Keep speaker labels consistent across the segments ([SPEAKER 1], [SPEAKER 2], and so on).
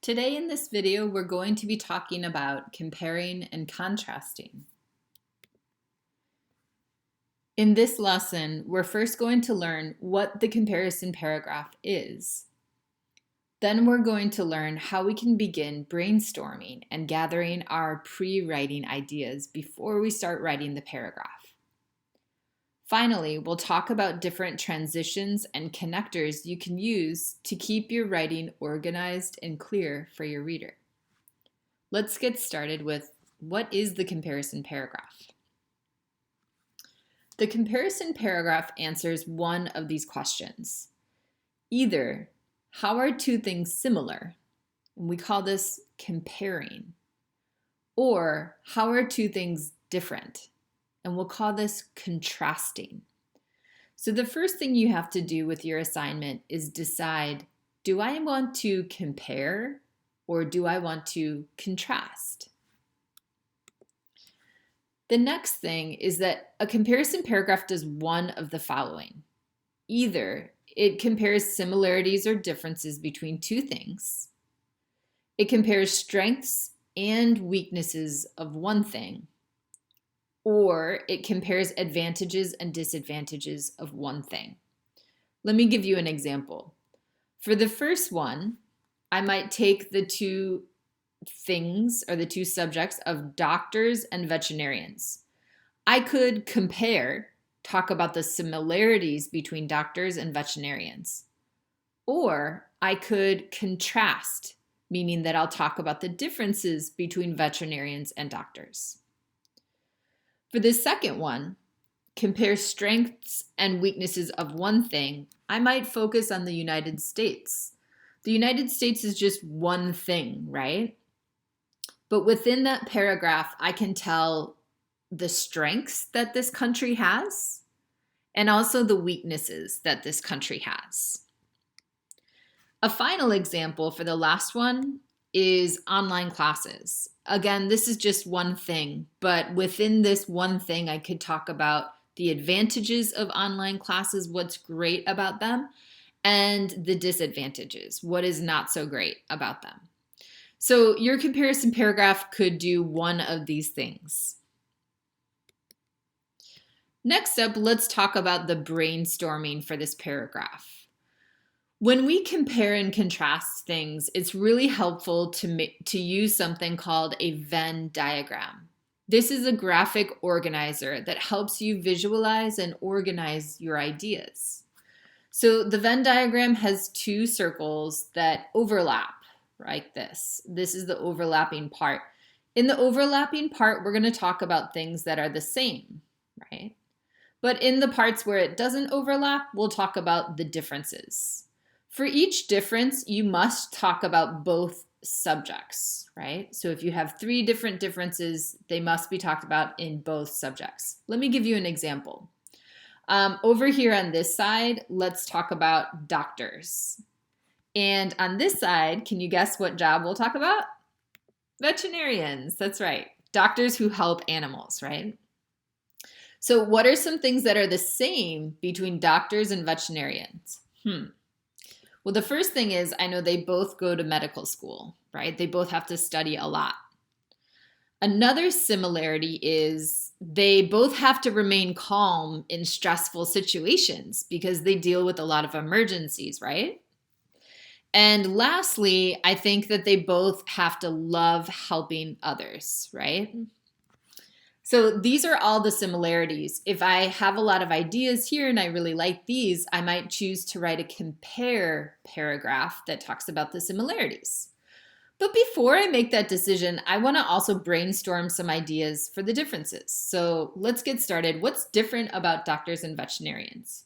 [SPEAKER 1] Today in this video, we're going to be talking about comparing and contrasting. In this lesson, we're first going to learn what the comparison paragraph is. Then we're going to learn how we can begin brainstorming and gathering our pre-writing ideas before we start writing the paragraph. Finally, we'll talk about different transitions and connectors you can use to keep your writing organized and clear for your reader. Let's get started with what is the comparison paragraph? The comparison paragraph answers one of these questions. Either, how are two things similar? And we call this comparing. Or, how are two things different? And we'll call this contrasting. So the first thing you have to do with your assignment is decide, do I want to compare or do I want to contrast? The next thing is that a comparison paragraph does one of the following. Either it compares similarities or differences between two things, it compares strengths and weaknesses of one thing, or it compares advantages and disadvantages of one thing. Let me give you an example. For the first one, I might take the two things or the two subjects of doctors and veterinarians. I could compare, talk about the similarities between doctors and veterinarians. Or I could contrast, meaning that I'll talk about the differences between veterinarians and doctors. For the second one, compare strengths and weaknesses of one thing, I might focus on the United States. The United States is just one thing, right? But within that paragraph, I can tell the strengths that this country has and also the weaknesses that this country has. A final example for the last one is online classes. Again, this is just one thing, but within this one thing, I could talk about the advantages of online classes, what's great about them, and the disadvantages, what is not so great about them. So your comparison paragraph could do one of these things. Next up, let's talk about the brainstorming for this paragraph. When we compare and contrast things, it's really helpful to use something called a Venn diagram. This is a graphic organizer that helps you visualize and organize your ideas. So the Venn diagram has two circles that overlap like this. This is the overlapping part. In the overlapping part, we're going to talk about things that are the same, right? But in the parts where it doesn't overlap, we'll talk about the differences. For each difference, you must talk about both subjects, right? So if you have three different differences, they must be talked about in both subjects. Let me give you an example. Over here on this side, let's talk about doctors. And on this side, can you guess what job we'll talk about? Veterinarians, that's right. Doctors who help animals, right? So what are some things that are the same between doctors and veterinarians? Well, the first thing is I know they both go to medical school, right? They both have to study a lot. Another similarity is they both have to remain calm in stressful situations because they deal with a lot of emergencies, right? And lastly, I think that they both have to love helping others, right? So these are all the similarities. If I have a lot of ideas here and I really like these, I might choose to write a compare paragraph that talks about the similarities. But before I make that decision, I want to also brainstorm some ideas for the differences. So let's get started. What's different about doctors and veterinarians?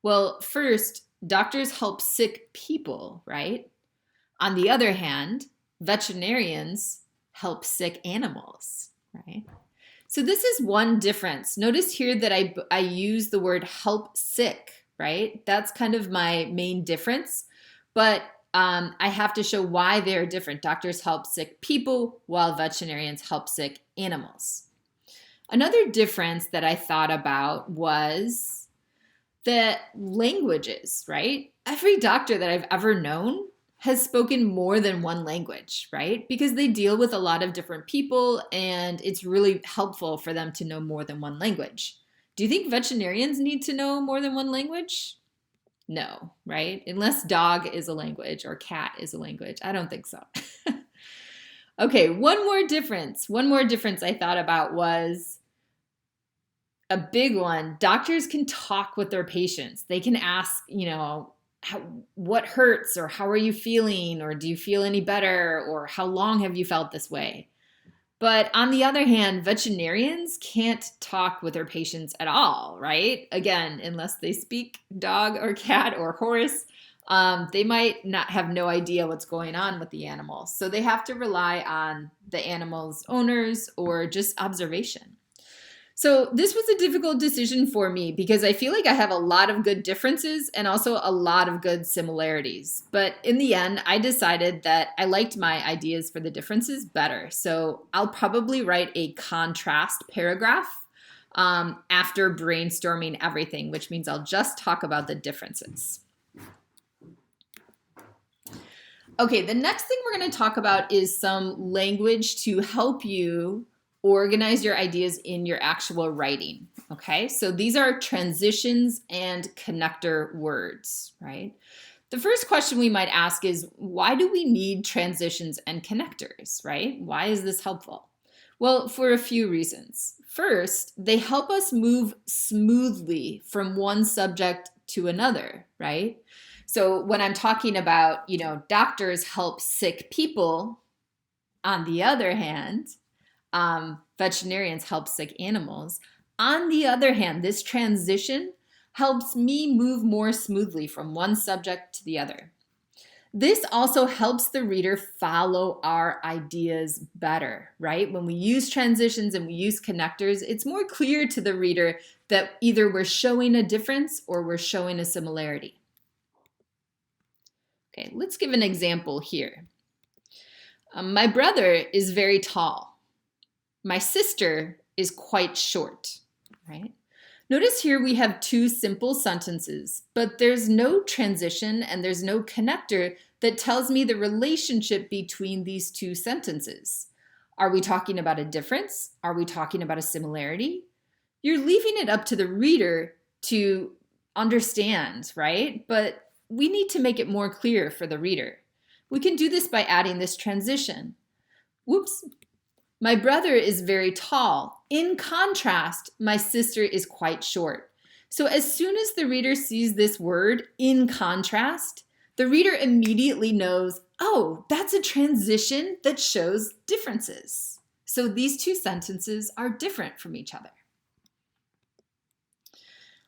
[SPEAKER 1] Well, first, doctors help sick people, right? On the other hand, veterinarians help sick animals. Right? So this is one difference. Notice here that I use the word help sick, right? That's kind of my main difference, but I have to show why they're different. Doctors help sick people while veterinarians help sick animals. Another difference that I thought about was the languages, right? Every doctor that I've ever known has spoken more than one language, right? Because they deal with a lot of different people and it's really helpful for them to know more than one language. Do you think veterinarians need to know more than one language? No, right? Unless dog is a language or cat is a language. I don't think so. Okay, one more difference. One more difference I thought about was a big one. Doctors can talk with their patients. They can ask, what hurts, or how are you feeling, or do you feel any better, or how long have you felt this way? But on the other hand, veterinarians can't talk with their patients at all, right? Again, unless they speak dog or cat or horse, they might not have no idea what's going on with the animal. So they have to rely on the animal's owners or just observation. So this was a difficult decision for me because I feel like I have a lot of good differences and also a lot of good similarities. But in the end, I decided that I liked my ideas for the differences better. So I'll probably write a contrast paragraph after brainstorming everything, which means I'll just talk about the differences. Okay, the next thing we're going to talk about is some language to help you organize your ideas in your actual writing, okay? So these are transitions and connector words, right? The first question we might ask is, why do we need transitions and connectors, right? Why is this helpful? Well, for a few reasons. First, they help us move smoothly from one subject to another, right? So when I'm talking about, doctors help sick people, on the other hand, veterinarians help sick animals. On the other hand, this transition helps me move more smoothly from one subject to the other. This also helps the reader follow our ideas better, right? When we use transitions and we use connectors, it's more clear to the reader that either we're showing a difference or we're showing a similarity. Okay, let's give an example here. My brother is very tall. My sister is quite short, right? Notice here we have two simple sentences, but there's no transition and there's no connector that tells me the relationship between these two sentences. Are we talking about a difference? Are we talking about a similarity? You're leaving it up to the reader to understand, right? But we need to make it more clear for the reader. We can do this by adding this transition. Whoops. My brother is very tall. In contrast, my sister is quite short. So as soon as the reader sees this word, in contrast, the reader immediately knows, oh, that's a transition that shows differences. So these two sentences are different from each other.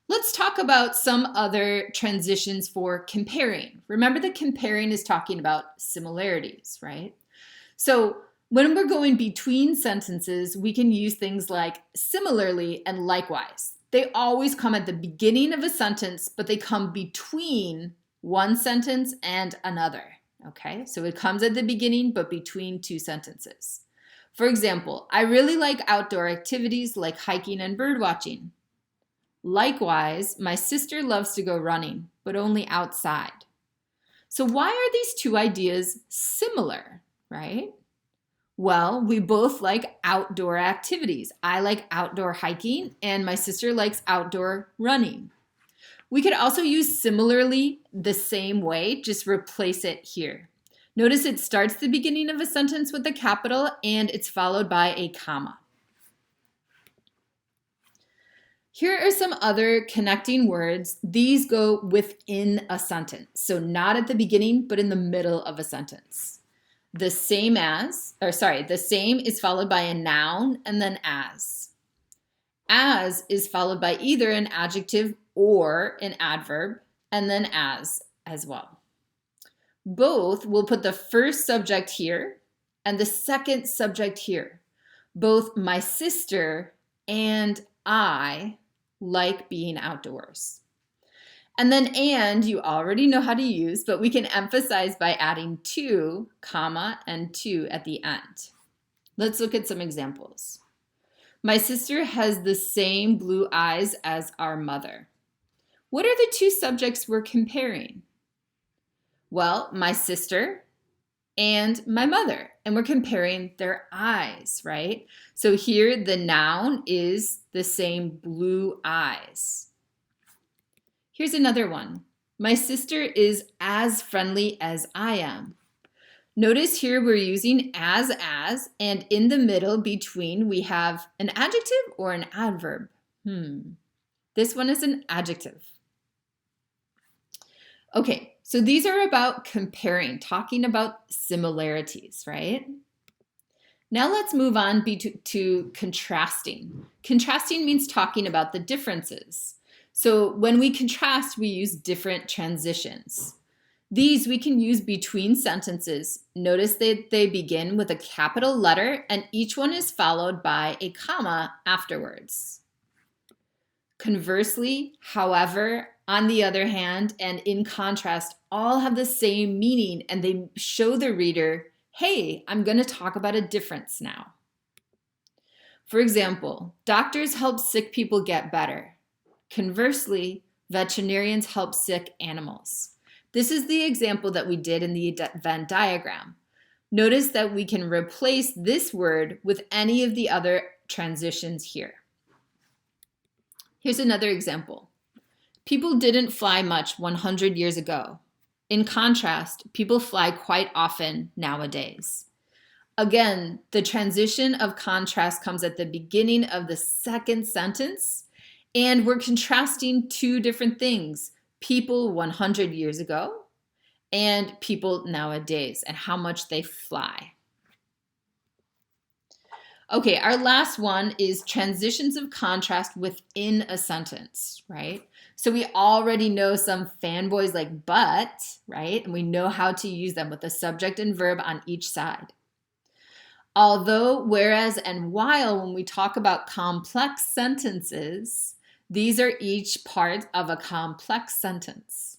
[SPEAKER 1] Let's talk about some other transitions for comparing. Remember that comparing is talking about similarities, right? So when we're going between sentences, we can use things like similarly and likewise. They always come at the beginning of a sentence, but they come between one sentence and another, okay? So it comes at the beginning, but between two sentences. For example, I really like outdoor activities like hiking and bird watching. Likewise, my sister loves to go running, but only outside. So why are these two ideas similar, right? Well, we both like outdoor activities. I like outdoor hiking and my sister likes outdoor running. We could also use similarly the same way, just replace it here. Notice it starts the beginning of a sentence with a capital and it's followed by a comma. Here are some other connecting words. These go within a sentence, so not at the beginning, but in the middle of a sentence. The same is followed by a noun and then as. As is followed by either an adjective or an adverb, and then as well. Both will put the first subject here and the second subject here. Both my sister and I like being outdoors. And then and you already know how to use, but we can emphasize by adding to, comma, and to at the end. Let's look at some examples. My sister has the same blue eyes as our mother. What are the two subjects we're comparing? Well, my sister and my mother, and we're comparing their eyes, right? So here the noun is the same blue eyes. Here's another one. My sister is as friendly as I am. Notice here we're using as, and in the middle between we have an adjective or an adverb. This one is an adjective. Okay, so these are about comparing, talking about similarities, right? Now let's move on to contrasting. Contrasting means talking about the differences. So when we contrast, we use different transitions. These we can use between sentences. Notice that they begin with a capital letter and each one is followed by a comma afterwards. Conversely, however, on the other hand, and in contrast, all have the same meaning and they show the reader, hey, I'm going to talk about a difference now. For example, doctors help sick people get better. Conversely, veterinarians help sick animals. This is the example that we did in the Venn diagram. Notice that we can replace this word with any of the other transitions here. Here's another example. People didn't fly much 100 years ago. In contrast, people fly quite often nowadays. Again, the transition of contrast comes at the beginning of the second sentence, and we're contrasting two different things. People 100 years ago and people nowadays and how much they fly. Okay, our last one is transitions of contrast within a sentence, right? So we already know some fanboys like but, right? And we know how to use them with the subject and verb on each side. Although, whereas, and while, when we talk about complex sentences, these are each part of a complex sentence.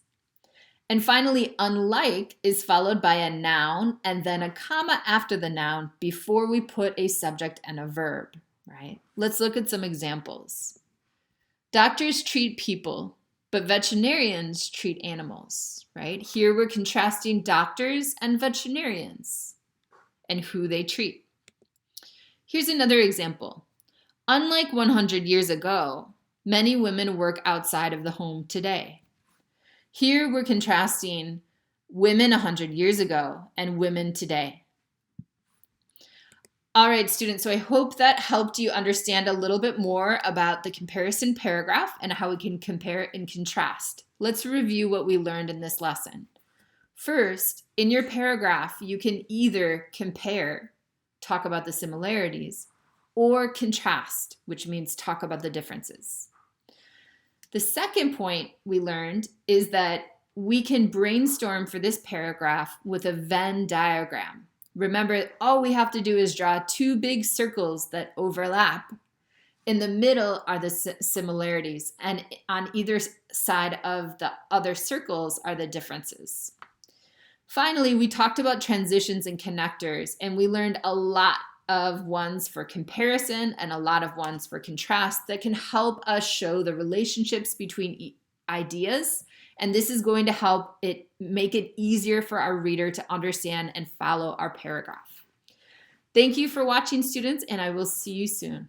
[SPEAKER 1] And finally, unlike is followed by a noun and then a comma after the noun before we put a subject and a verb, right? Let's look at some examples. Doctors treat people, but veterinarians treat animals, right? Here we're contrasting doctors and veterinarians and who they treat. Here's another example. Unlike 100 years ago, many women work outside of the home today. Here we're contrasting women 100 years ago and women today. All right, students, so I hope that helped you understand a little bit more about the comparison paragraph and how we can compare and contrast. Let's review what we learned in this lesson. First, in your paragraph, you can either compare, talk about the similarities, or contrast, which means talk about the differences. The second point we learned is that we can brainstorm for this paragraph with a Venn diagram. Remember, all we have to do is draw two big circles that overlap. In the middle are the similarities, and on either side of the other circles are the differences. Finally, we talked about transitions and connectors, and we learned a lot of ones for comparison and a lot of ones for contrast that can help us show the relationships between ideas. And this is going to help it make it easier for our reader to understand and follow our paragraph. Thank you for watching, students, and I will see you soon.